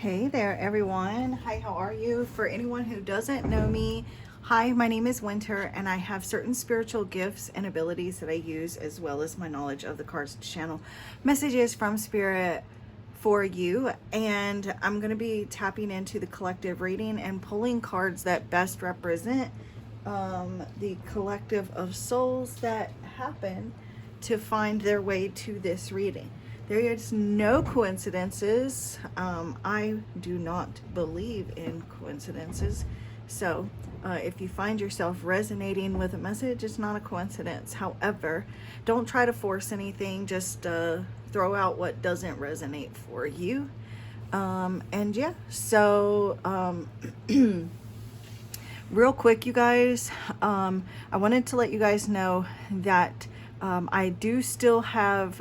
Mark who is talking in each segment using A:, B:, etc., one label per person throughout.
A: Hey there, everyone. Hi, how are you? For anyone who doesn't know me, hi, my name is Winter, and I have certain spiritual gifts and abilities that I use, as well as my knowledge of the cards to channel messages from Spirit for you. And I'm going to be tapping into the collective reading and pulling cards that best represent the collective of souls that happen to find their way to this reading. There is no coincidences. I do not believe in coincidences. So if you find yourself resonating with a message, it's not a coincidence. However, don't try to force anything. Just throw out what doesn't resonate for you. And yeah, so real quick, you guys, I wanted to let you guys know that I do still have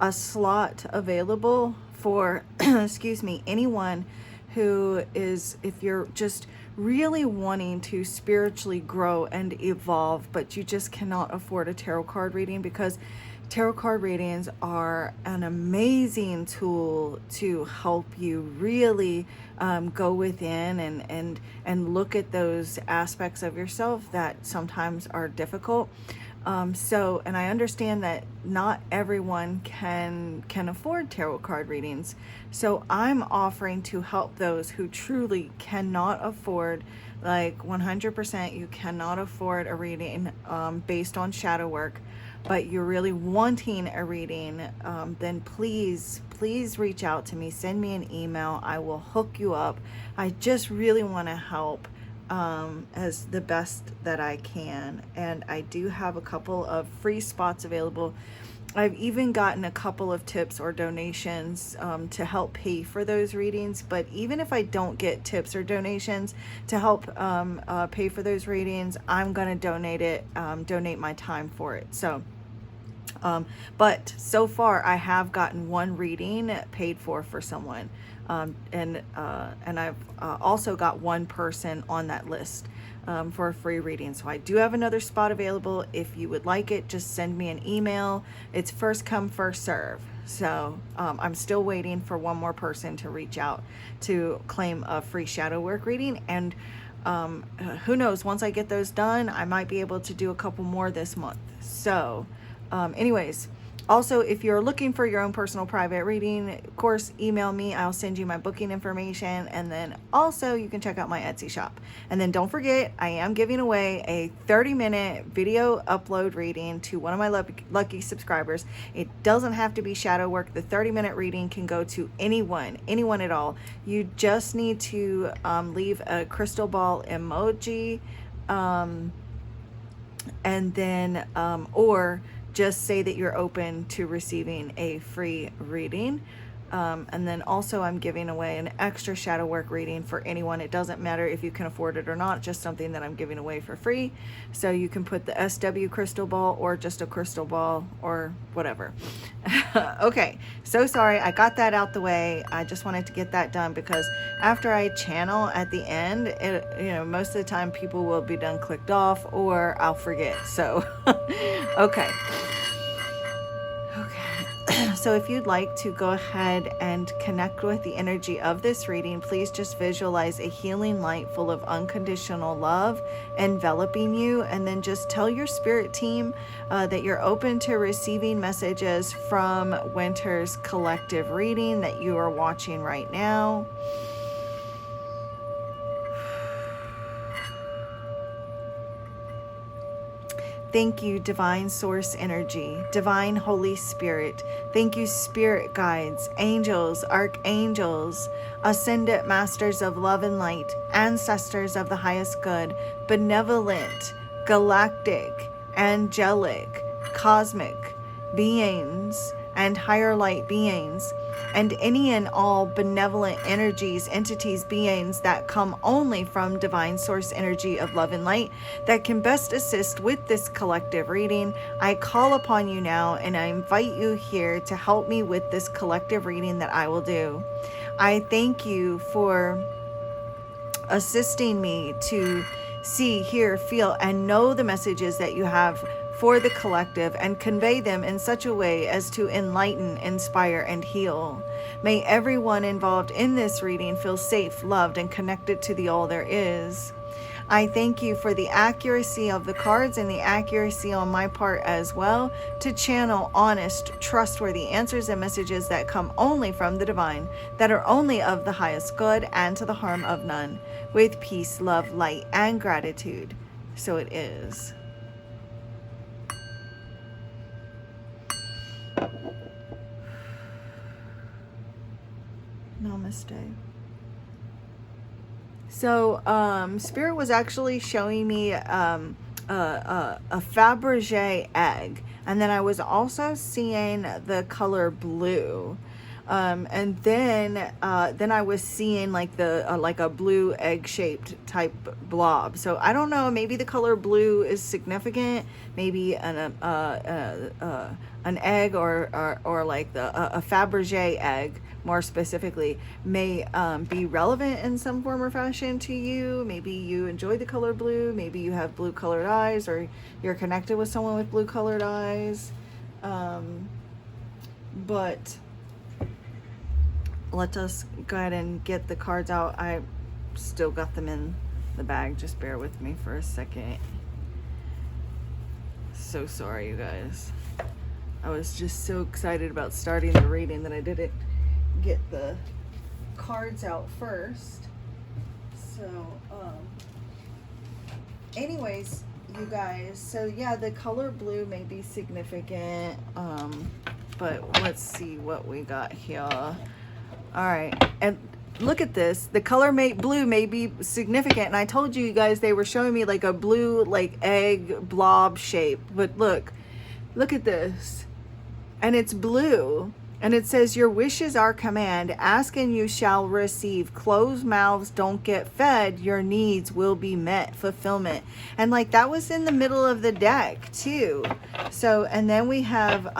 A: a slot available for, excuse me, anyone who is, if you're just really wanting to spiritually grow and evolve, but you just cannot afford a tarot card reading, because tarot card readings are an amazing tool to help you really go within and look at those aspects of yourself that sometimes are difficult. And I understand that not everyone can afford tarot card readings. So I'm offering to help those who truly cannot afford, like 100%, you cannot afford a reading based on shadow work, but you're really wanting a reading, then please reach out to me. Send me an email. I will hook you up. I just really want to help as the best that I can. And I do have a couple of free spots available. I've even gotten a couple of tips or donations to help pay for those readings. But even if I don't get tips or donations to help pay for those readings, I'm going to donate my time for it. So but so far I have gotten one reading paid for someone. And I've also got one person on that list for a free reading. So I do have another spot available. If you would like it, just send me an email. It's first come, first serve. So I'm still waiting for one more person to reach out to claim a free shadow work reading. And who knows, once I get those done, I might be able to do a couple more this month. So anyways, also, if you're looking for your own personal private reading, of course, email me. I'll send you my booking information. And then also you can check out my Etsy shop. And then don't forget, I am giving away a 30-minute video upload reading to one of my lucky subscribers. It doesn't have to be shadow work. The 30-minute reading can go to anyone at all. You just need to leave a crystal ball emoji, and then or just say that you're open to receiving a free reading. And then also I'm giving away an extra shadow work reading for anyone. It doesn't matter if you can afford it or not, just something that I'm giving away for free. So you can put the SW crystal ball or just a crystal ball or whatever. Okay, so sorry, I got that out the way. I just wanted to get that done because after I channel at the end, most of the time people will be done clicked off or I'll forget. So, okay. So if you'd like to go ahead and connect with the energy of this reading, please just visualize a healing light full of unconditional love enveloping you, and then just tell your spirit team that you're open to receiving messages from Winter's collective reading that you are watching right now. Thank you, Divine Source Energy, Divine Holy Spirit. Thank you, Spirit Guides, Angels, Archangels, Ascendant Masters of Love and Light, Ancestors of the Highest Good, Benevolent, Galactic, Angelic, Cosmic Beings, and Higher Light Beings, and any and all benevolent energies, entities, beings that come only from Divine Source Energy of Love and Light that can best assist with this collective reading. I call upon you now and I invite you here to help me with this collective reading that I will do. I thank you for assisting me to see, hear, feel, and know the messages that you have for the collective and convey them in such a way as to enlighten, inspire, and heal. May everyone involved in this reading feel safe, loved, and connected to the all there is. I thank you for the accuracy of the cards and the accuracy on my part as well to channel honest, trustworthy answers and messages that come only from the divine, that are only of the highest good and to the harm of none, with peace, love, light, and gratitude. So it is. Namaste. So, Spirit was actually showing me a Fabergé egg, and then I was also seeing the color blue, and then I was seeing like the like a blue egg-shaped type blob. So I don't know. Maybe the color blue is significant. Maybe an egg or like a Fabergé egg, more specifically, may be relevant in some form or fashion to you. Maybe you enjoy the color blue. Maybe you have blue colored eyes, or you're connected with someone with blue colored eyes. But let us go ahead and get the cards out. I still got them in the bag. Just bear with me for a second. So sorry, you guys. I was just so excited about starting the reading that I didn't get the cards out first. So anyways, you guys, so yeah, the color blue may be significant, but let's see what we got here. All right, and look at this. The color blue may be significant, and I told you guys they were showing me like a blue like egg blob shape, but look at this, and it's blue. And it says, your wish is our command. Ask and you shall receive. Closed mouths don't get fed. Your needs will be met. Fulfillment. And like that was in the middle of the deck too. So, and then we have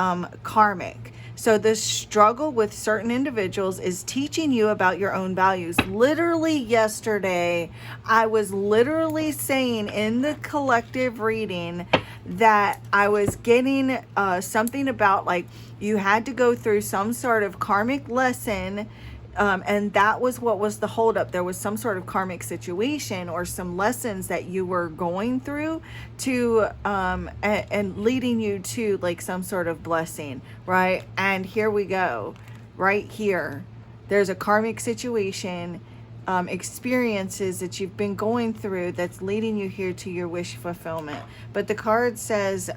A: karmic. So the struggle with certain individuals is teaching you about your own values. Literally yesterday, I was literally saying in the collective reading that I was getting something about like you had to go through some sort of karmic lesson, and that was what was the holdup. There was some sort of karmic situation or some lessons that you were going through to and leading you to like some sort of blessing, right? And here we go, right here. There's a karmic situation, experiences that you've been going through that's leading you here to your wish fulfillment. But the card says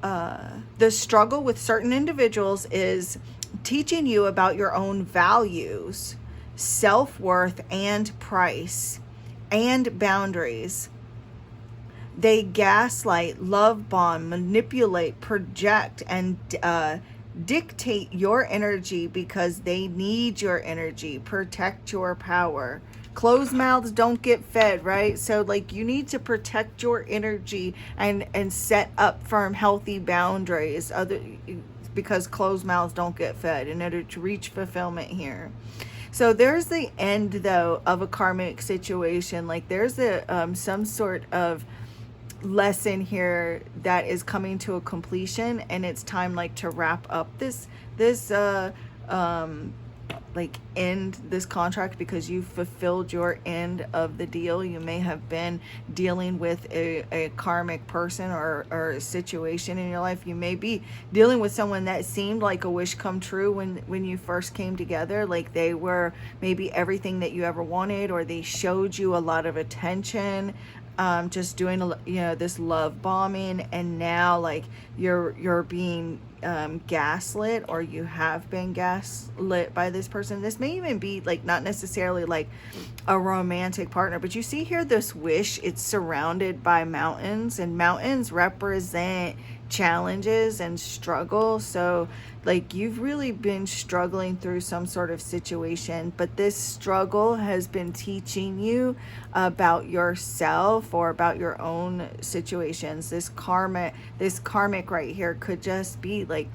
A: the struggle with certain individuals is teaching you about your own values, self-worth, and price, and boundaries. They gaslight, love bomb, manipulate, project, and dictate your energy because they need your energy. Protect your power. Closed mouths don't get fed, right? So like you need to protect your energy and set up firm, healthy boundaries, because closed mouths don't get fed in order to reach fulfillment here. So there's the end though of a karmic situation. Like there's some sort of lesson here that is coming to a completion, and it's time like to wrap up this like end this contract because you fulfilled your end of the deal. You may have been dealing with a karmic person or a situation in your life. You may be dealing with someone that seemed like a wish come true when you first came together. Like they were maybe everything that you ever wanted, or they showed you a lot of attention, just doing this love bombing, and now like you're being gaslit, or you have been gaslit by this person. This may even be like not necessarily like a romantic partner, but you see here this wish, it's surrounded by mountains, and mountains represent challenges and struggle. So like you've really been struggling through some sort of situation, but this struggle has been teaching you about yourself or about your own situations. This karmic right here could just be like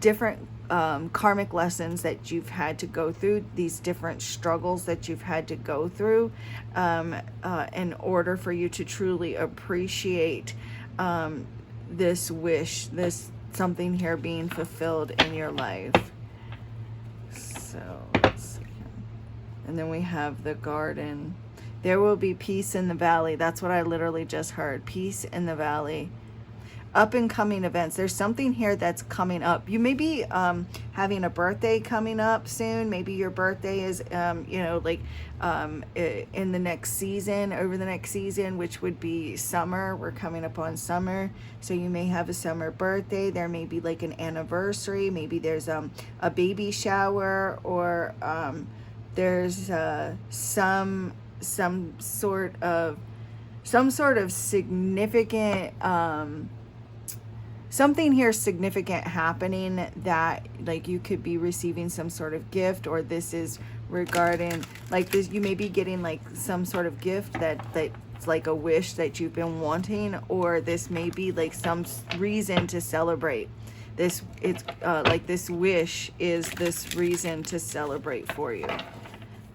A: different karmic lessons that you've had to go through, these different struggles that you've had to go through in order for you to truly appreciate this wish, this something here being fulfilled in your life. So let's see here. And then we have the garden. There will be peace in the valley. That's what I literally just heard. Peace in the valley. Up and coming events. There's something here that's coming up. You may be having a birthday coming up soon. Maybe your birthday is, you know, like in the next season, over the next season, which would be summer. We're coming up on summer. So you may have a summer birthday. There may be like an anniversary. Maybe there's a baby shower, or there's some sort of significant something here significant happening, that like you could be receiving some sort of gift, or this is regarding like this. You may be getting like some sort of gift that's like a wish that you've been wanting, or this may be like some reason to celebrate. This it's like this wish is this reason to celebrate for you.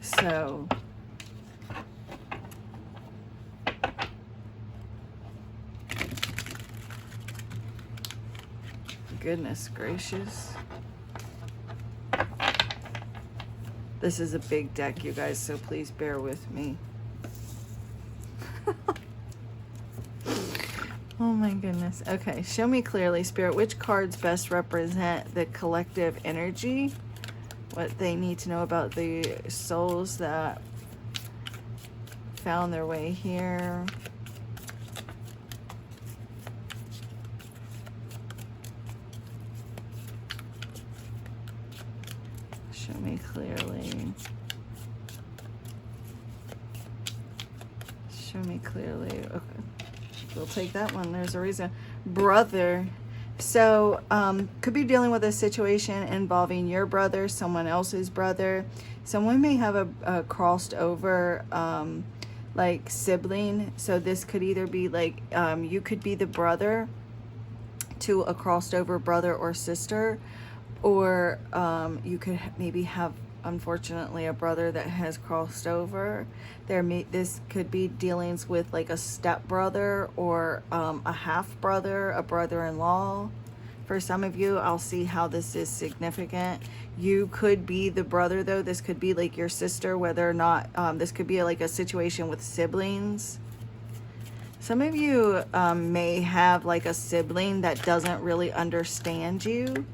A: So goodness gracious. This is a big deck, you guys, so please bear with me. Oh my goodness. Okay, show me clearly, Spirit, which cards best represent the collective energy, what they need to know about the souls that found their way here. Show me clearly. Show me clearly. Okay. We'll take that one. There's a reason. Brother. So, could be dealing with a situation involving your brother, someone else's brother. Someone may have a crossed over, like sibling. So this could either be like, you could be the brother to a crossed over brother or sister, or you could maybe have, unfortunately, a brother that has crossed over. This could be dealings with like a stepbrother, or a half brother, a brother-in-law. For some of you, I'll see how this is significant. You could be the brother, though. This could be like your sister, whether or not this could be like a situation with siblings. Some of you may have like a sibling that doesn't really understand you.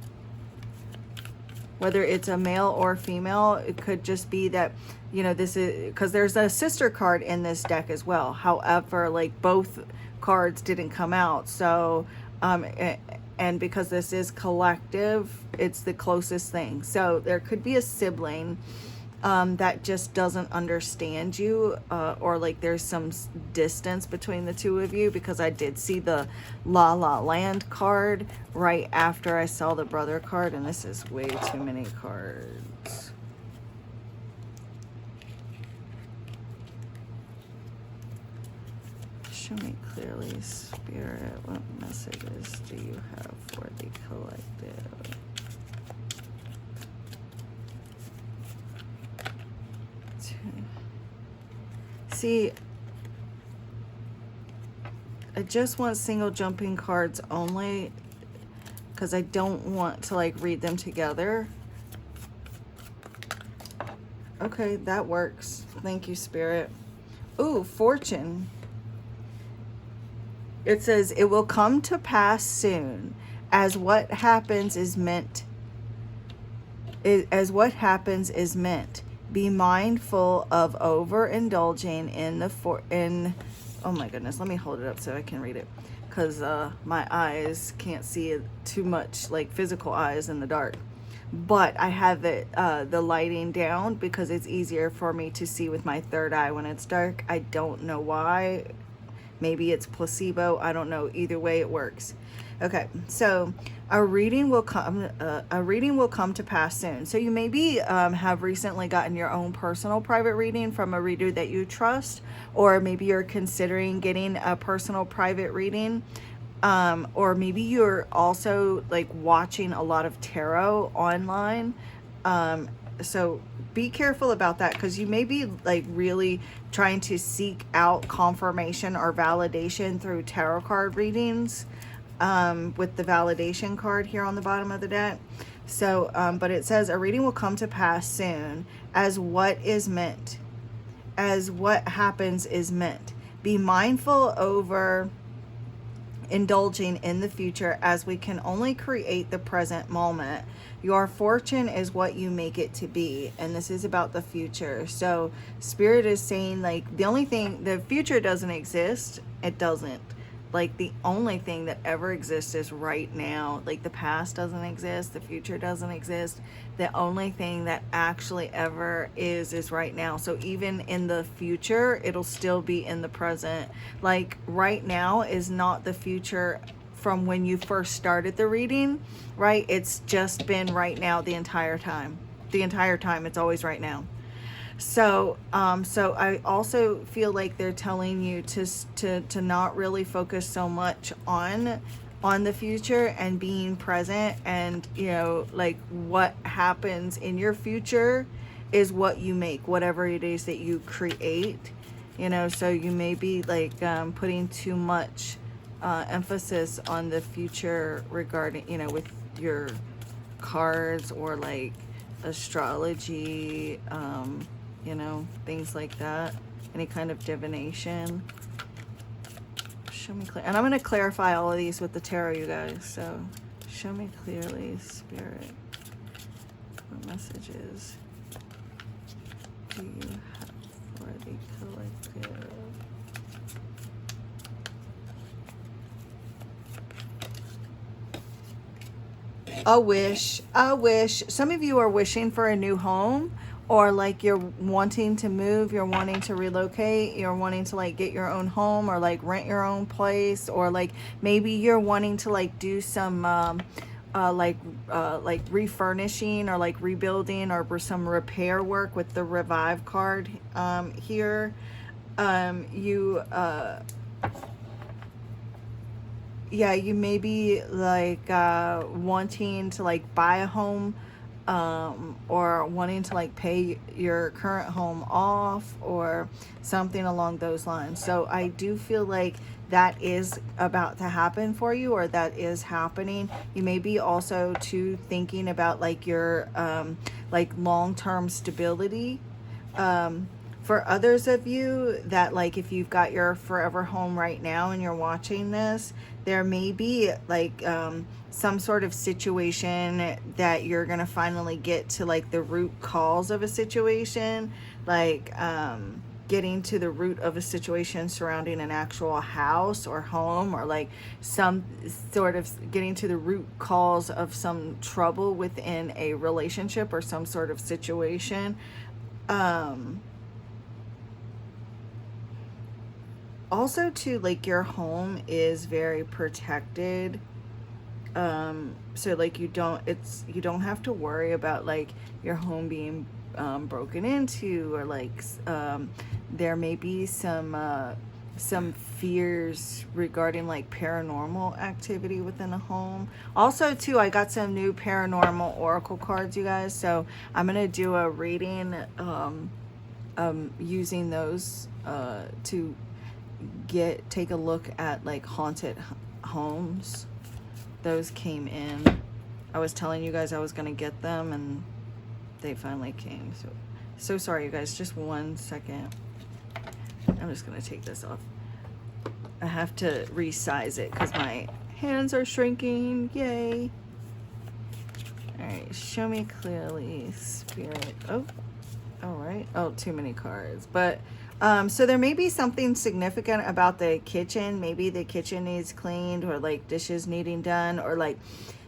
A: Whether it's a male or female, it could just be that, you know, this is because there's a sister card in this deck as well. However, like both cards didn't come out. So, and because this is collective, it's the closest thing. So there could be a sibling that just doesn't understand you, or like there's some distance between the two of you, because I did see the La La Land card right after I saw the brother card, and this is way too many cards. Show me clearly, Spirit, what messages do you have for the collective? See, I just want single jumping cards only, because I don't want to like read them together. Okay, that works. Thank you, Spirit. Ooh, Fortune. It says, it will come to pass soon, as what happens is meant. As what happens is meant. Be mindful of overindulging oh my goodness, let me hold it up so I can read it, because my eyes can't see it too much, like physical eyes in the dark. But I have it the lighting down because it's easier for me to see with my third eye when it's dark. I don't know why. Maybe it's placebo. I don't know. Either way, it works. Okay, so a reading will come to pass soon. So you maybe have recently gotten your own personal private reading from a reader that you trust, or maybe you're considering getting a personal private reading, or maybe you're also like watching a lot of tarot online. So be careful about that, because you may be like really trying to seek out confirmation or validation through tarot card readings. with the validation card here on the bottom of the deck. So, but it says a reading will come to pass soon as what is meant, as what happens is meant. Be mindful over indulging in the future, as we can only create the present moment. Your fortune is what you make it to be, and this is about the future. So Spirit is saying, like, the only thing, the future doesn't exist. It doesn't. Like, the only thing that ever exists is right now. Like, the past doesn't exist, the future doesn't exist. The only thing that actually ever is right now. So even in the future, it'll still be in the present. Like, right now is not the future from when you first started the reading, right? It's just been right now the entire time. The entire time, it's always right now. So, so I also feel like they're telling you to not really focus so much on the future and being present, and, you know, like, what happens in your future is what you make, whatever it is that you create, you know. So you may be like putting too much emphasis on the future regarding, you know, with your cards or like astrology, you know, things like that, any kind of divination. Show me clear, and I'm going to clarify all of these with the tarot, you guys. So show me clearly, Spirit, what messages do you have for the collective? A wish, a wish. Some of you are wishing for a new home, or like you're wanting to move, you're wanting to relocate, you're wanting to like get your own home, or like rent your own place, or like maybe you're wanting to like do some like refurnishing or like rebuilding or some repair work with the Revive card here. Yeah, you may be like wanting to like buy a home, or wanting to like pay your current home off or something along those lines. So I do feel like that is about to happen for you, or that is happening. You may be also too thinking about like your like long-term stability. For others of you that, like, if you've got your forever home right now and you're watching this, there may be like some sort of situation that you're gonna finally get to like the root cause of a situation, like getting to the root of a situation surrounding an actual house or home, or like some sort of getting to the root cause of some trouble within a relationship or some sort of situation. Also too, like, your home is very protected, so like you don't have to worry about like your home being broken into, or like there may be some fears regarding like paranormal activity within a home. Also too, I got some new paranormal oracle cards, you guys, so I'm gonna do a reading using those to take a look at like haunted homes. Those came in. I was telling you guys I was gonna get them, and they finally came. So sorry, you guys, just 1 second. I'm just gonna take this off. I have to resize it because my hands are shrinking. Yay. All right, show me clearly, Spirit. Oh, all right. Oh, too many cards. But so there may be something significant about the kitchen. Maybe the kitchen needs cleaned, or like dishes needing done, or like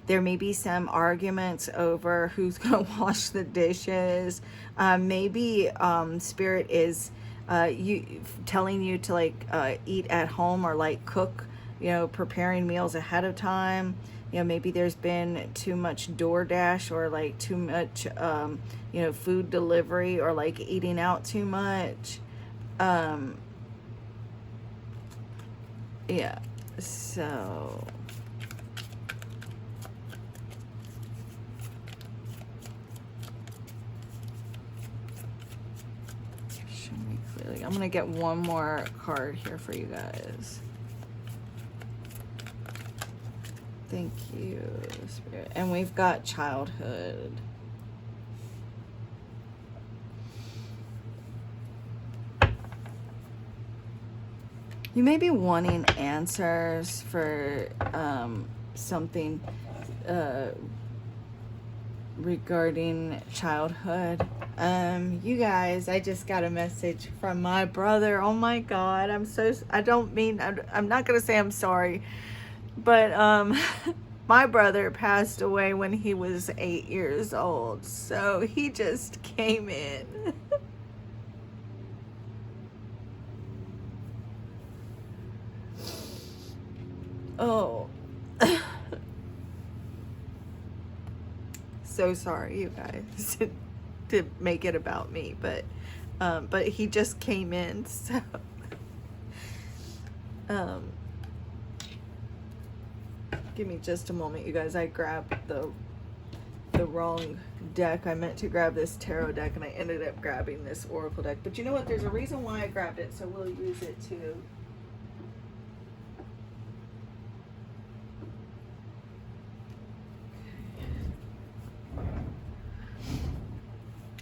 A: there may be some arguments over who's gonna wash the dishes. Maybe Spirit is telling you to like eat at home, or like cook, you know, preparing meals ahead of time. You know, maybe there's been too much DoorDash, or like too much you know, food delivery, or like eating out too much. Yeah, so show me clearly. I'm gonna get one more card here for you guys. Thank you, Spirit. And we've got childhood. You may be wanting answers for something regarding childhood. You guys, I just got a message from my brother. Oh my God, I'm not gonna say I'm sorry, but my brother passed away when he was 8 years old, so he just came in. Oh. So sorry, you guys, to make it about me, but he just came in, so give me just a moment, you guys. I grabbed the wrong deck. I meant to grab this tarot deck, and I ended up grabbing this oracle deck. But you know what? There's a reason why I grabbed it, so we'll use it too.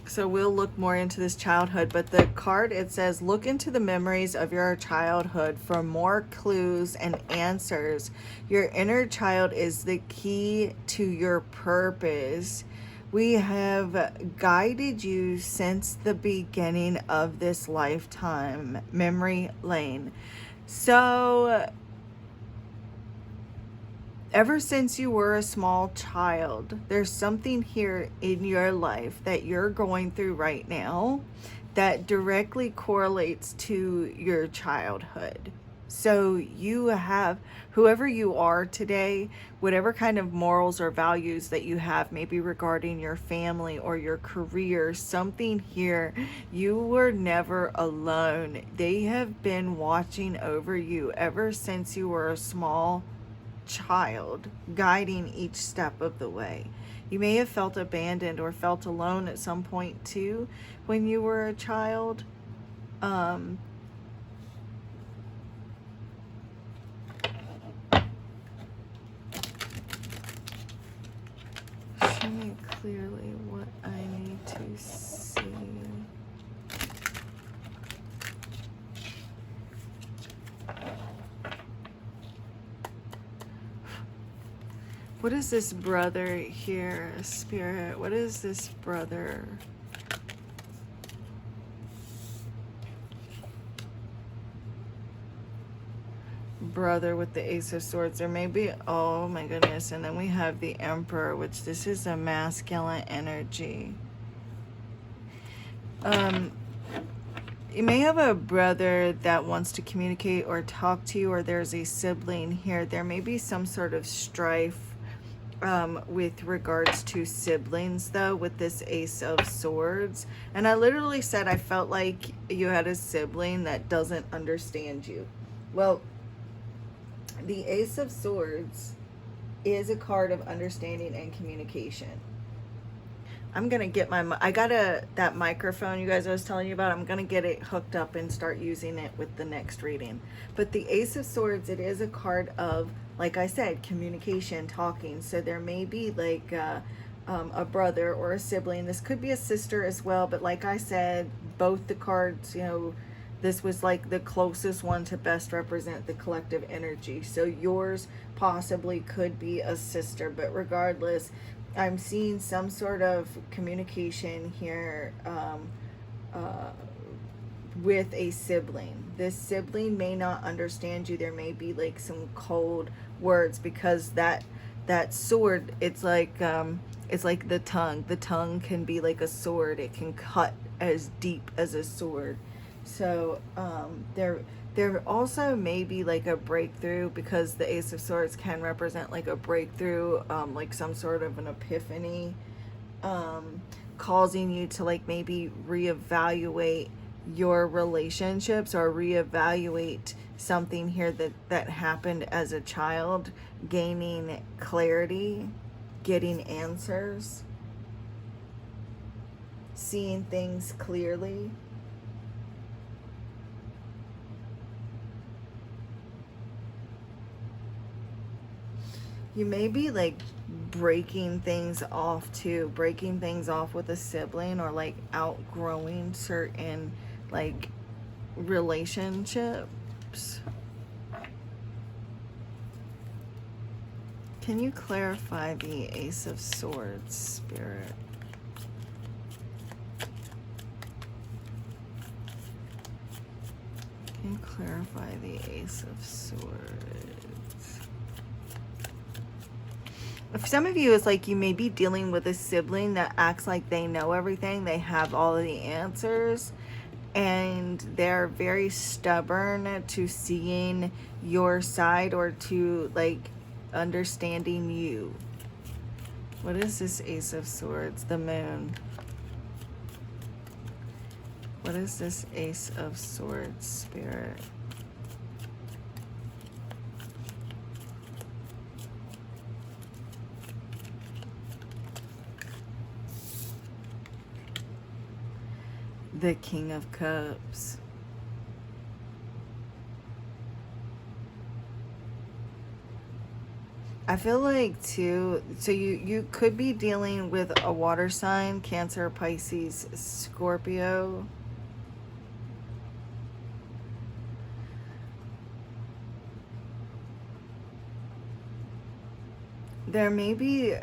A: So we'll look more into this childhood, but the card, it says, look into the memories of your childhood for more clues and answers. Your inner child is the key to your purpose. We have guided you since the beginning of this lifetime. Memory lane. So ever since you were a small child, there's something here in your life that you're going through right now that directly correlates to your childhood. So you have, whoever you are today, whatever kind of morals or values that you have, maybe regarding your family or your career, something here, you were never alone. They have been watching over you ever since you were a small child, guiding each step of the way. You may have felt abandoned or felt alone at some point too when you were a child. Show me clearly what I need to see. What is this brother here, Spirit? What is this brother? Brother with the Ace of Swords. There may be, oh my goodness. And then we have the Emperor, which this is a masculine energy. You may have a brother that wants to communicate or talk to you, or there's a sibling here. There may be some sort of strife with regards to siblings, though, with this Ace of Swords. And I literally said I felt like you had a sibling that doesn't understand you. Well, the Ace of Swords is a card of understanding and communication. I'm gonna get I got that microphone you guys I was telling you about. I'm gonna get it hooked up and start using it with the next reading. But the Ace of Swords, it is a card of, like I said, communication, talking. So there may be like a brother or a sibling. This could be a sister as well. But like I said, both the cards, you know, this was like the closest one to best represent the collective energy. So yours possibly could be a sister, but regardless, I'm seeing some sort of communication here with a sibling. This sibling may not understand you. There may be like some cold words, because that sword, it's like the tongue. The tongue can be like a sword. It can cut as deep as a sword. So there also may be like a breakthrough, because the Ace of Swords can represent like a breakthrough, like some sort of an epiphany, causing you to like maybe reevaluate your relationships or reevaluate something here that happened as a child, gaining clarity, getting answers, seeing things clearly. You may be like breaking things off too, breaking things off with a sibling, or like outgrowing certain like relationships. Can you clarify the Ace of Swords, Spirit? Can you clarify the Ace of Swords? For some of you, it's like you may be dealing with a sibling that acts like they know everything. They have all of the answers. And they're very stubborn to seeing your side, or to like understanding you. What is this Ace of Swords? The Moon. What is this Ace of Swords, Spirit? The King of Cups. I feel like too, so you could be dealing with a water sign, Cancer, Pisces, Scorpio. There may be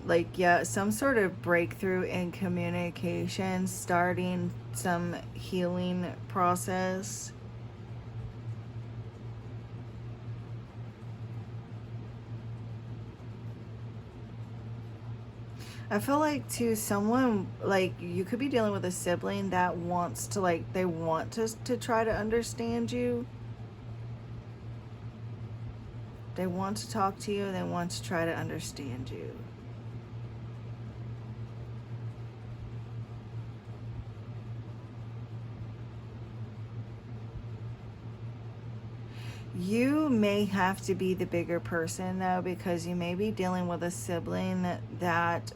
A: like, yeah, some sort of breakthrough in communication, starting some healing process. I feel like too, someone like you could be dealing with a sibling that wants to like, they want to try to understand you. They want to talk to you, and they want to try to understand you. You may have to be the bigger person though, because you may be dealing with a sibling that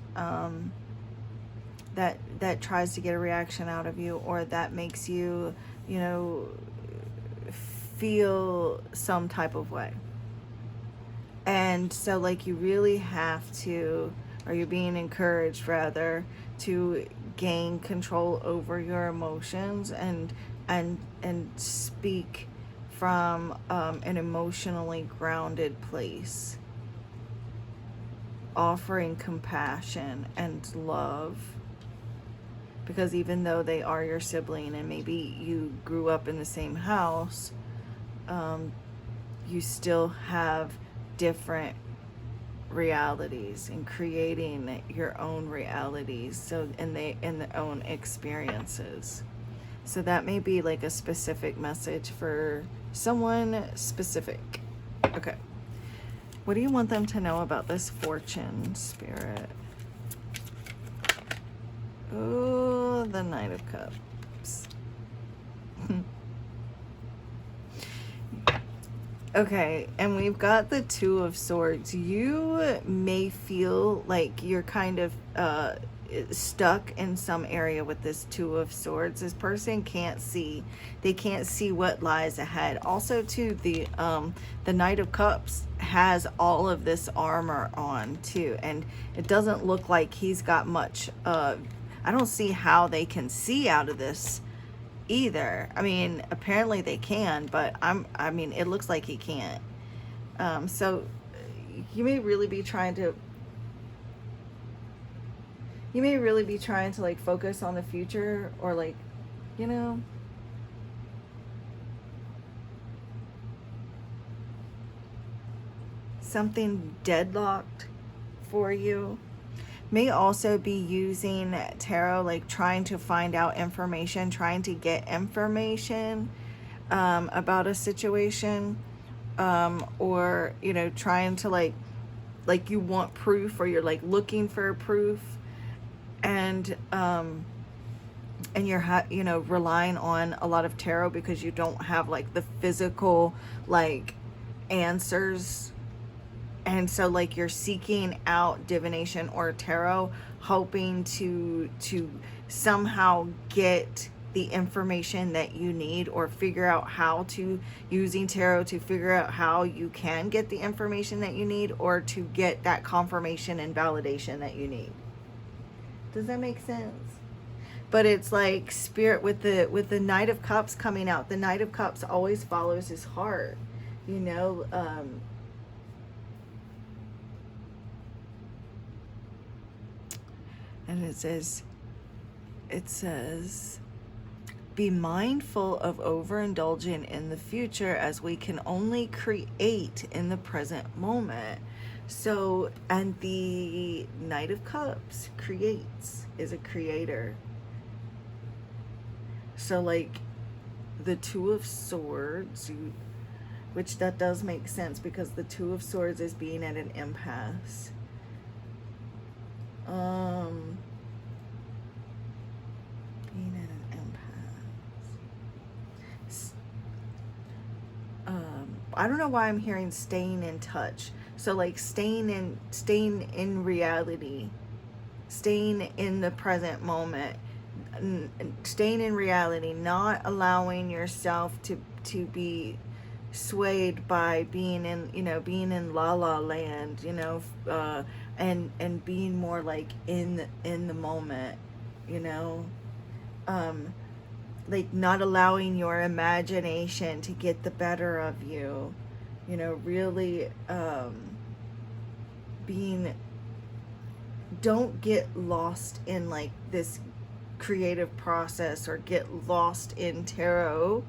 A: that tries to get a reaction out of you, or that makes you, you know, feel some type of way. And so like you really have to, or you're being encouraged rather, to gain control over your emotions, and speak from an emotionally grounded place, offering compassion and love. Because even though they are your sibling, and maybe you grew up in the same house, you still have different realities, and creating your own realities, so in their own experiences. So that may be like a specific message for someone specific. Okay, what do you want them to know about this Fortune, Spirit? Oh, the Knight of Cups. Okay, and we've got the Two of Swords. You may feel like you're kind of stuck in some area with this Two of Swords. This person can't see. They can't see what lies ahead. Also, too, the Knight of Cups has all of this armor on, too. And it doesn't look like he's got much. I don't see how they can see out of this either. I mean, apparently they can, but I mean, it looks like he can't. So you may really be trying to like focus on the future, or like, you know, something deadlocked for you. May also be using tarot, like trying to find out information, trying to get information about a situation, or, you know, trying to like you want proof, or you're like looking for proof, and you're you know, relying on a lot of tarot because you don't have like the physical like answers. And so like you're seeking out divination or tarot, hoping to somehow get the information that you need, or figure out how to, using tarot to figure out how you can get the information that you need, or to get that confirmation and validation that you need. Does that make sense? But it's like spirit with the Knight of Cups coming out. The Knight of Cups always follows his heart, you know. And it says, be mindful of overindulging in the future, as we can only create in the present moment. So, and the Knight of Cups creates, is a creator. So like the Two of Swords, which that does make sense, because the Two of Swords is being at an impasse. Being at an impasse. I don't know why I'm hearing staying in touch. So like staying in reality, staying in the present moment, staying in reality, not allowing yourself to be swayed by being in, you know, being in la la land, you know, and being more like in the moment, you know, like not allowing your imagination to get the better of you, you know, really don't get lost in like this creative process, or get lost in tarot.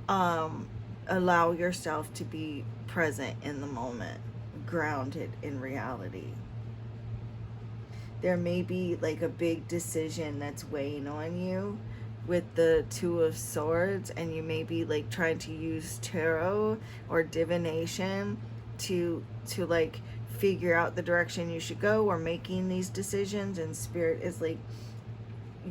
A: Allow yourself to be present in the moment, grounded in reality. There may be like a big decision that's weighing on you with the Two of Swords, and you may be like trying to use tarot or divination to like figure out the direction you should go, or making these decisions, and spirit is like,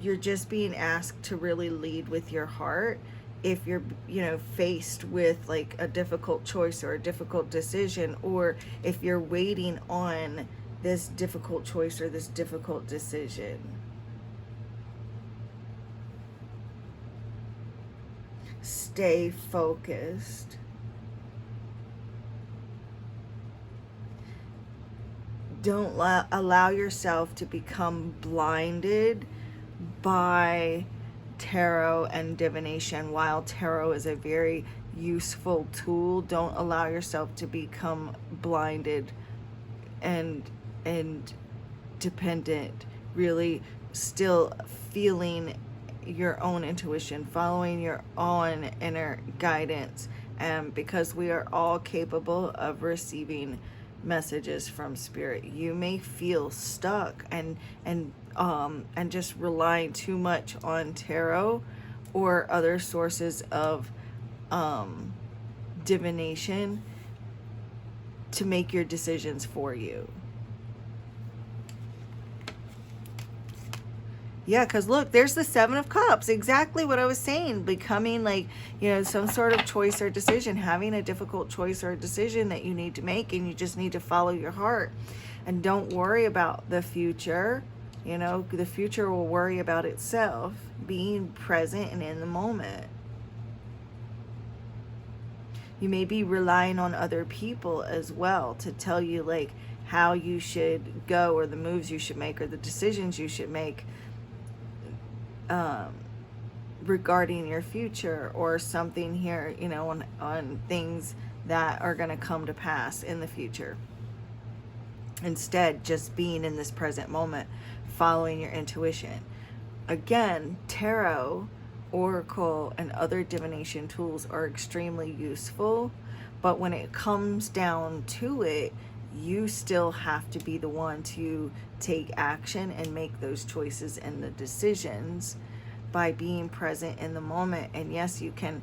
A: you're just being asked to really lead with your heart if you're, you know, faced with like a difficult choice or a difficult decision, or if you're waiting on this difficult choice or this difficult decision. Stay focused. Don't allow yourself to become blinded by tarot and divination. While tarot is a very useful tool, don't allow yourself to become blinded and dependent. Really still feeling your own intuition, following your own inner guidance, because we are all capable of receiving messages from spirit. You may feel stuck and just relying too much on tarot or other sources of divination to make your decisions for you. Yeah, because look, there's the Seven of Cups. Exactly what I was saying. Becoming like, you know, some sort of choice or decision. Having a difficult choice or a decision that you need to make, and you just need to follow your heart. And don't worry about the future. You know, the future will worry about itself. Being present and in the moment. You may be relying on other people as well to tell you like how you should go, or the moves you should make, or the decisions you should make regarding your future, or something here, you know, on things that are going to come to pass in the future. Instead, just being in this present moment, following your intuition. Again, tarot, oracle, and other divination tools are extremely useful, but when it comes down to it, you still have to be the one to take action and make those choices and the decisions by being present in the moment. And yes, you can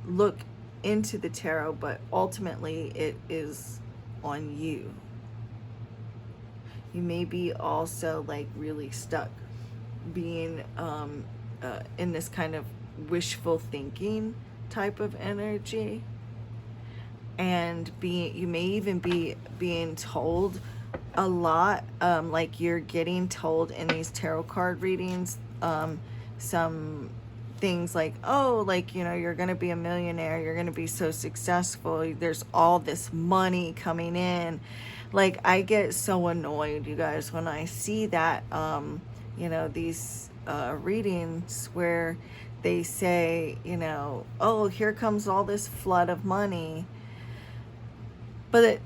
A: look into the tarot, but ultimately it is on you. You may be also like really stuck being in this kind of wishful thinking type of energy, and you may even be being told a lot, like you're getting told in these tarot card readings, some things like, oh, like, you know, you're going to be a millionaire, you're going to be so successful, there's all this money coming in. Like, I get so annoyed, you guys, when I see that, you know, these readings where they say, you know, oh, here comes all this flood of money. But it,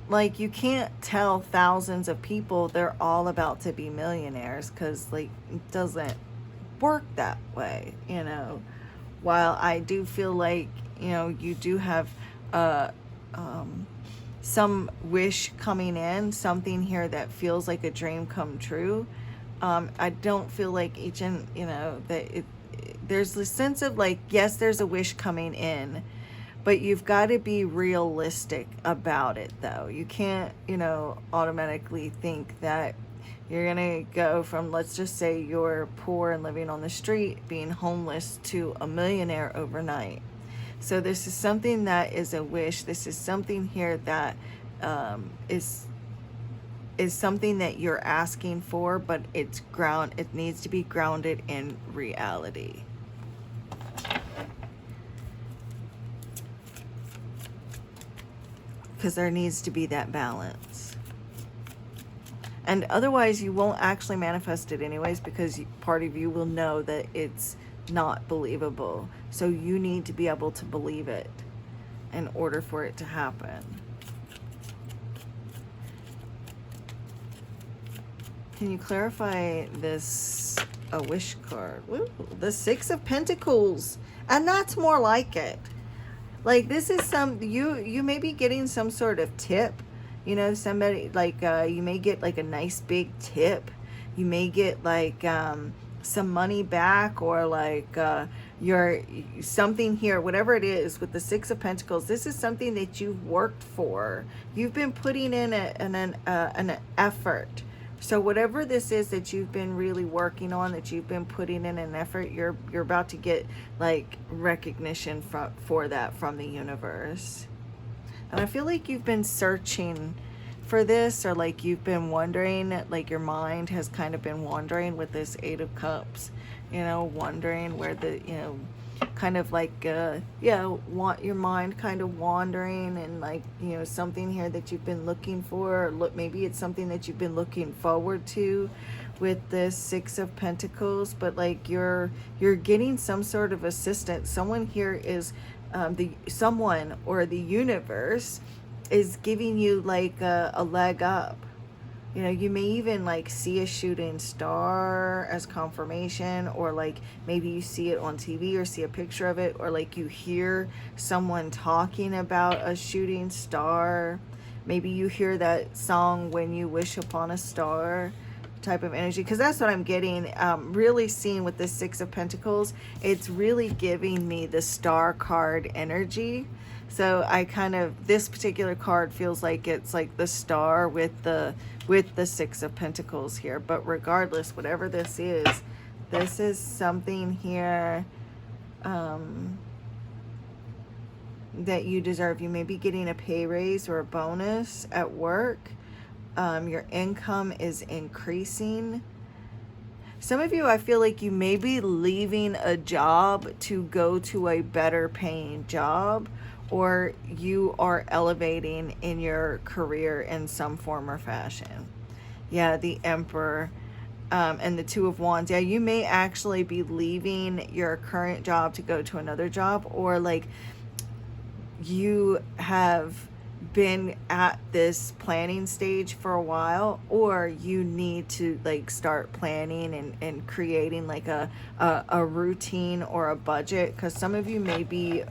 A: like, you can't tell thousands of people they're all about to be millionaires, because, like, it doesn't work that way, you know. While I do feel like, you know, you do have some wish coming in, something here that feels like a dream come true. I don't feel like each and, you know, that there's the sense of like, yes, there's a wish coming in, but you've got to be realistic about it, though. You can't, you know, automatically think that you're going to go from, let's just say you're poor and living on the street, being homeless, to a millionaire overnight. So this is something that is a wish. This is something here that is something that you're asking for, but it needs to be grounded in reality. Because there needs to be that balance. And otherwise you won't actually manifest it anyways, because part of you will know that it's not believable. So you need to be able to believe it in order for it to happen. Can you clarify this wish card? Woo, the Six of Pentacles. And that's more like it. Like, this is you may be getting some sort of tip. You know, somebody, like, you may get like a nice big tip. You may get like some money back, or like your something here, whatever it is with the Six of Pentacles. This is something that you've worked for. You've been putting in an effort. So whatever this is that you've been really working on, that you've been putting in an effort, you're about to get like recognition for that from the universe. And I feel like you've been searching for this, or like you've been wondering, like your mind has kind of been wandering with this Eight of Cups, you know, wondering where the, you know, kind of like, want your mind kind of wandering, and like, you know, something here that you've been looking for, or maybe it's something that you've been looking forward to with this Six of Pentacles, but like you're getting some sort of assistance. Someone here is, someone or the universe is giving you like a leg up. You know, you may even like see a shooting star as confirmation, or like maybe you see it on TV or see a picture of it, or like you hear someone talking about a shooting star. Maybe you hear that song, When You Wish Upon a Star type of energy, because that's what I'm getting. Really seeing with the Six of Pentacles, it's really giving me the Star card energy. So I kind of, this particular card feels like it's like the star with the Six of Pentacles here. But regardless, whatever this is something here that you deserve. You may be getting a pay raise or a bonus at work. Your income is increasing. Some of you, I feel like you may be leaving a job to go to a better paying job, or you are elevating in your career in some form or fashion. Yeah, the Emperor and the Two of Wands. Yeah, you may actually be leaving your current job to go to another job, or like you have been at this planning stage for a while, or you need to like start planning and creating like a routine or a budget, because some of you may be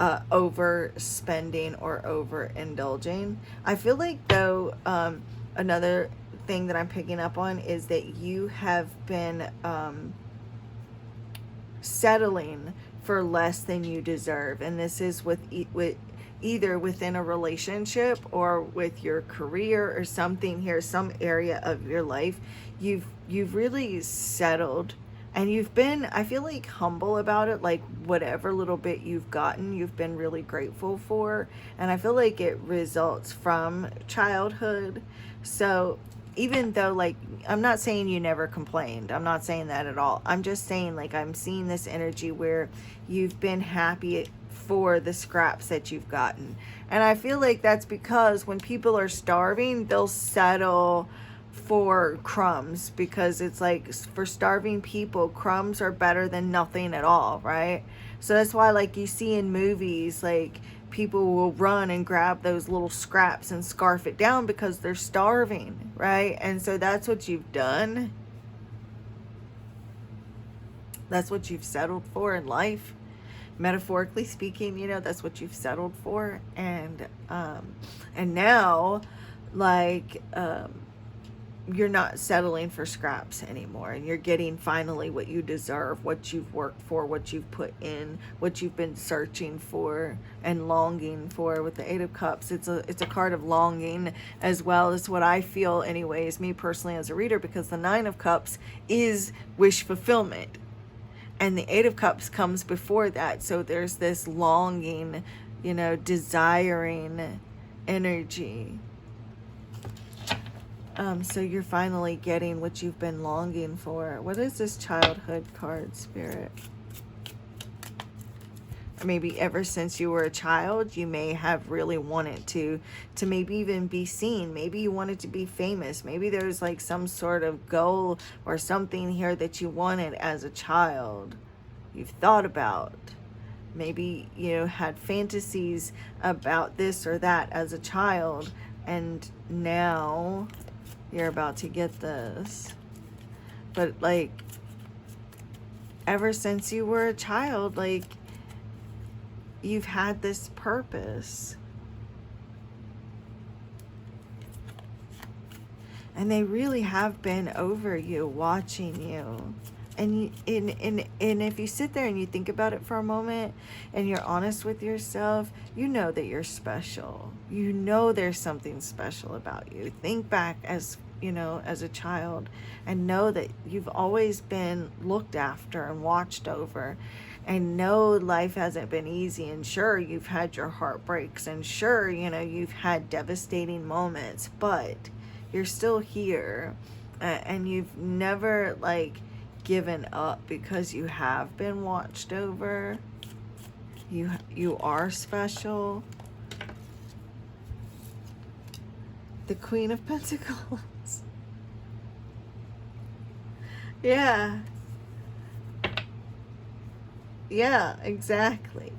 A: overspending or overindulging. I feel like, though, another thing that I'm picking up on is that you have been settling for less than you deserve, and this is with either within a relationship or with your career or something here, some area of your life. You've really settled, and you've been, I feel like, humble about it. Like whatever little bit you've gotten, you've been really grateful for, and I feel like it results from childhood. So even though, like, I'm not saying you never complained. I'm not saying that at all. I'm just saying, like, I'm seeing this energy where you've been happy for the scraps that you've gotten. And I feel like that's because when people are starving, they'll settle for crumbs, because it's like, for starving people, crumbs are better than nothing at all, right? So that's why, like, you see in movies, like, people will run and grab those little scraps and scarf it down because they're starving, right? And so that's what you've done. That's what you've settled for in life. Metaphorically speaking, you know, that's what you've settled for. And now, like, you're not settling for scraps anymore, and you're getting finally what you deserve, what you've worked for, what you've put in, what you've been searching for and longing for. With the Eight of Cups, it's a card of longing as well. As what I feel anyways, me personally as a reader, because the Nine of Cups is wish fulfillment, and the Eight of Cups comes before that. So there's this longing, you know, desiring energy. So you're finally getting what you've been longing for. What is this childhood card, Spirit? Maybe ever since you were a child, you may have really wanted to maybe even be seen. Maybe you wanted to be famous. Maybe there's like some sort of goal or something here that you wanted as a child. You've thought about. Maybe you had fantasies about this or that as a child, and now you're about to get this. But like, ever since you were a child, like, you've had this purpose. And they really have been over you, watching you. And if you sit there and you think about it for a moment and you're honest with yourself, you know that you're special. You know there's something special about you. Think back as, you know, as a child, and know that you've always been looked after and watched over. And know life hasn't been easy, and sure, you've had your heartbreaks, and sure, you know, you've had devastating moments, but you're still here, and you've never, like, given up, because you have been watched over. You are special. The Queen of Pentacles. Yeah. Yeah, exactly.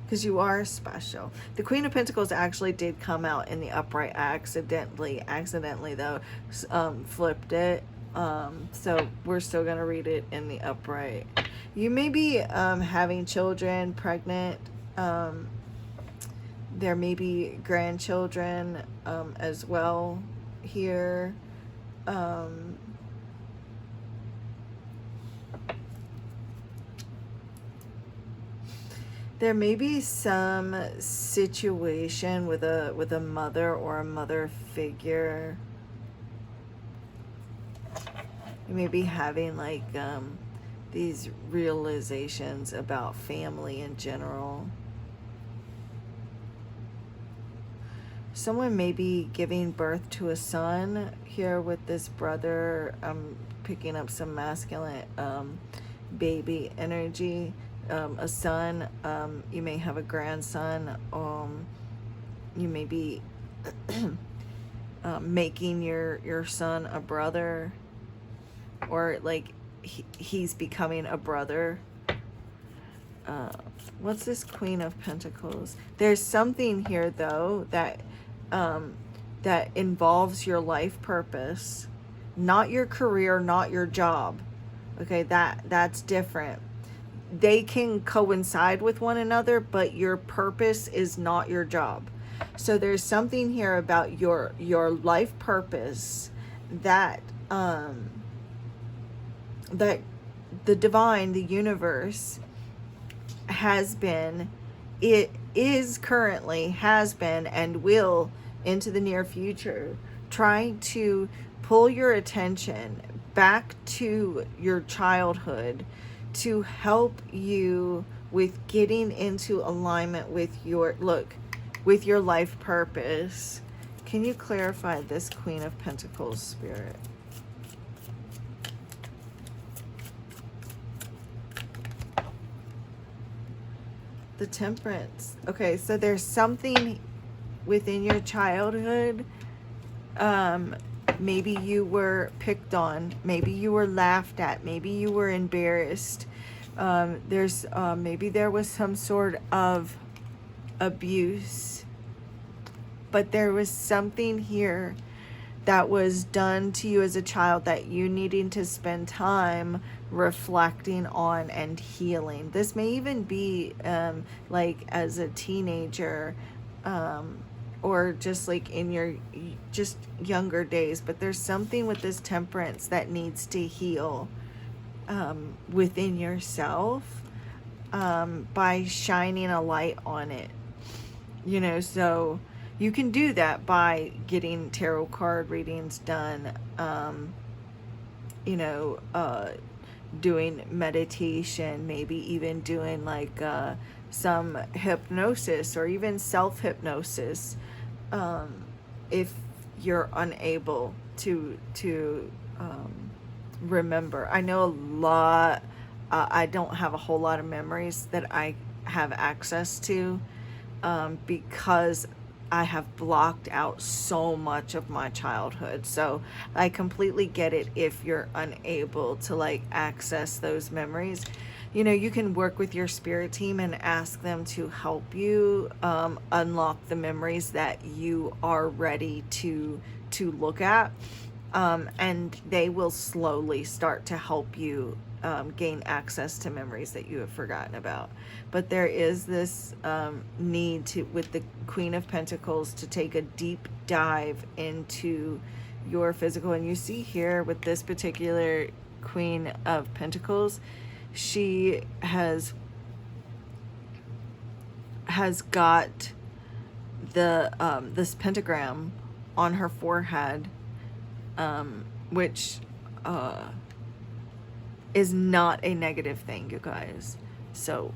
A: Because you are special. The Queen of Pentacles actually did come out in the upright accidentally though, flipped it. So we're still going to read it in the upright. You may be having children, pregnant. There may be grandchildren as well here. There may be some situation with a mother or a mother figure. You may be having like these realizations about family in general. Someone may be giving birth to a son here with this brother. I'm picking up some masculine baby energy. A son, you may have a grandson, you may be making your son a brother, or like he's becoming a brother. What's this Queen of Pentacles? There's something here though that that involves your life purpose, not your career, not your job. Okay, that's different. They can coincide with one another, but your purpose is not your job. So there's something here about your life purpose that that the divine, the universe, has been, it is currently, has been, and will into the near future, trying to pull your attention back to your childhood, to help you with getting into alignment with your, with your life purpose. Can you clarify this Queen of Pentacles, Spirit? The Temperance. Okay, so there's something within your childhood. Maybe you were picked on. Maybe you were laughed at. Maybe you were embarrassed. Maybe there was some sort of abuse. But there was something here that was done to you as a child that you needing to spend time reflecting on and healing. This may even be like as a teenager, or just like in your just younger days, but there's something with this Temperance that needs to heal within yourself, by shining a light on it, you know. So you can do that by getting tarot card readings done, you know, doing meditation, maybe even doing like some hypnosis or even self-hypnosis, if you're unable to remember. I know a lot, I don't have a whole lot of memories that I have access to, because I have blocked out so much of my childhood. So I completely get it if you're unable to like access those memories. You know, you can work with your spirit team and ask them to help you unlock the memories that you are ready to look at, and they will slowly start to help you gain access to memories that you have forgotten about. But there is this need to, with the Queen of Pentacles, to take a deep dive into your physical. And you see here with this particular Queen of Pentacles, she has got the this pentagram on her forehead, which is not a negative thing, you guys. So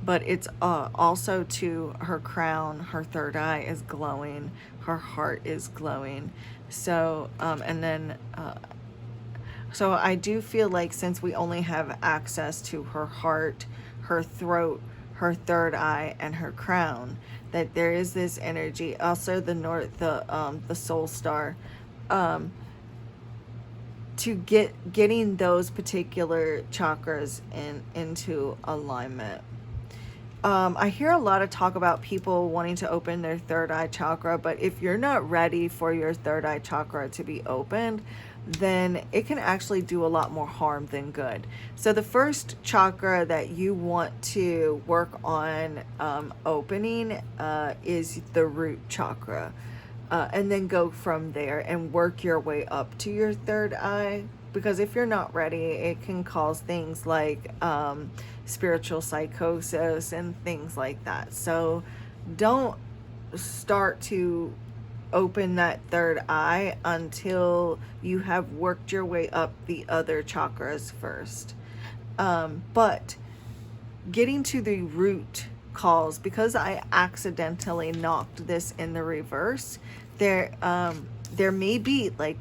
A: but it's also to her crown. Her third eye is glowing, her heart is glowing. So and then so I do feel like, since we only have access to her heart, her throat, her third eye, and her crown, that there is this energy. Also the soul star, to getting those particular chakras into alignment. I hear a lot of talk about people wanting to open their third eye chakra, but if you're not ready for your third eye chakra to be opened, then it can actually do a lot more harm than good. So the first chakra that you want to work on opening is the root chakra. And then go from there and work your way up to your third eye. Because if you're not ready, it can cause things like spiritual psychosis and things like that. So don't start to open that third eye until you have worked your way up the other chakras first. But getting to the root calls, because I accidentally knocked this in the reverse, there may be like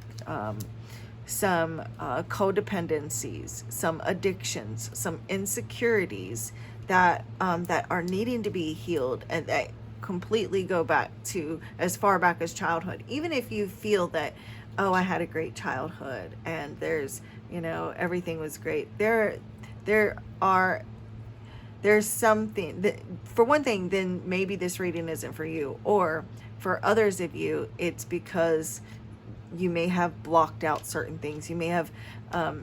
A: some codependencies, some addictions, some insecurities that are needing to be healed, and that completely go back to as far back as childhood. Even if you feel that, oh, I had a great childhood and there's, you know, everything was great, there's something that, for one thing, then maybe this reading isn't for you. Or for others of you, it's because you may have blocked out certain things. You may have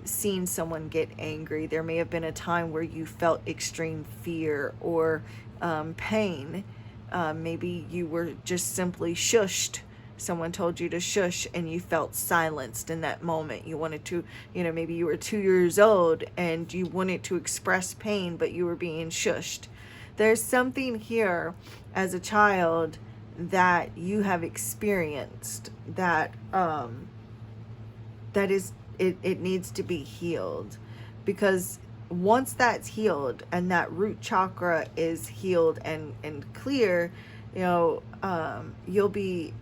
A: seen someone get angry. There may have been a time where you felt extreme fear or pain. Maybe you were just simply shushed. Someone told you to shush and you felt silenced in that moment. You wanted to, you know, maybe you were 2 years old and you wanted to express pain, but you were being shushed. There's something here as a child that you have experienced that it needs to be healed. Because once that's healed and that root chakra is healed and clear, you'll be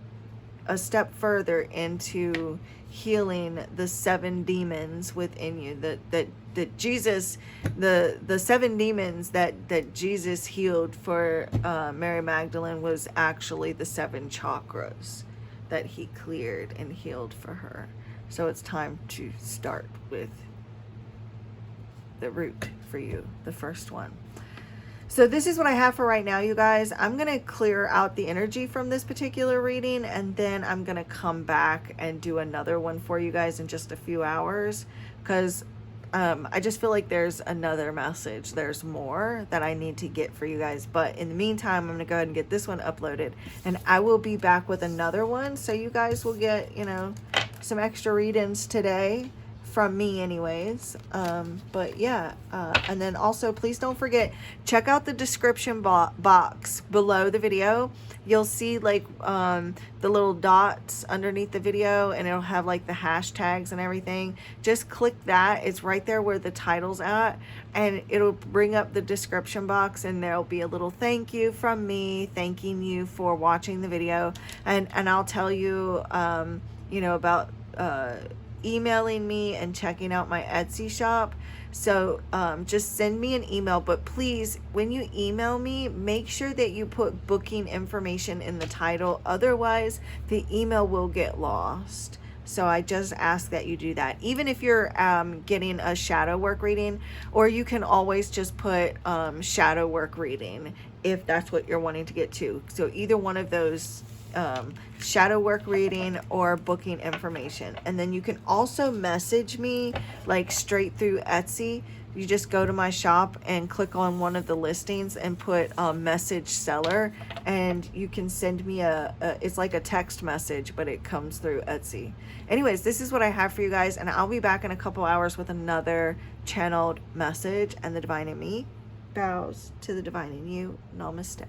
A: a step further into healing the 7 demons within you, that Jesus, the 7 demons that Jesus healed for Mary Magdalene was actually the 7 chakras that he cleared and healed for her. So it's time to start with the root for you, the first one. So this is what I have for right now, you guys. I'm going to clear out the energy from this particular reading, and then I'm going to come back and do another one for you guys in just a few hours, because I just feel like there's another message. There's more that I need to get for you guys. But in the meantime, I'm going to go ahead and get this one uploaded, and I will be back with another one. So you guys will get, some extra readings today from me anyways. But yeah, and then also please don't forget, check out the description box below the video. You'll see like the little dots underneath the video, and it'll have like the hashtags and everything. Just click that. It's right there where the title's at, and it'll bring up the description box, and there'll be a little thank you from me thanking you for watching the video, and I'll tell you about emailing me and checking out my Etsy shop. So just send me an email, but please, when you email me, make sure that you put booking information in the title. Otherwise the email will get lost. So I just ask that you do that, even if you're getting a shadow work reading, or you can always just put shadow work reading if that's what you're wanting to get to. So either one of those, shadow work reading or booking information. And then you can also message me like straight through Etsy. You just go to my shop and click on one of the listings and put message seller, and you can send me it's like a text message, but it comes through Etsy. Anyways, this is what I have for you guys, and I'll be back in a couple hours with another channeled message. And the divine in me bows to the divine in you. Namaste.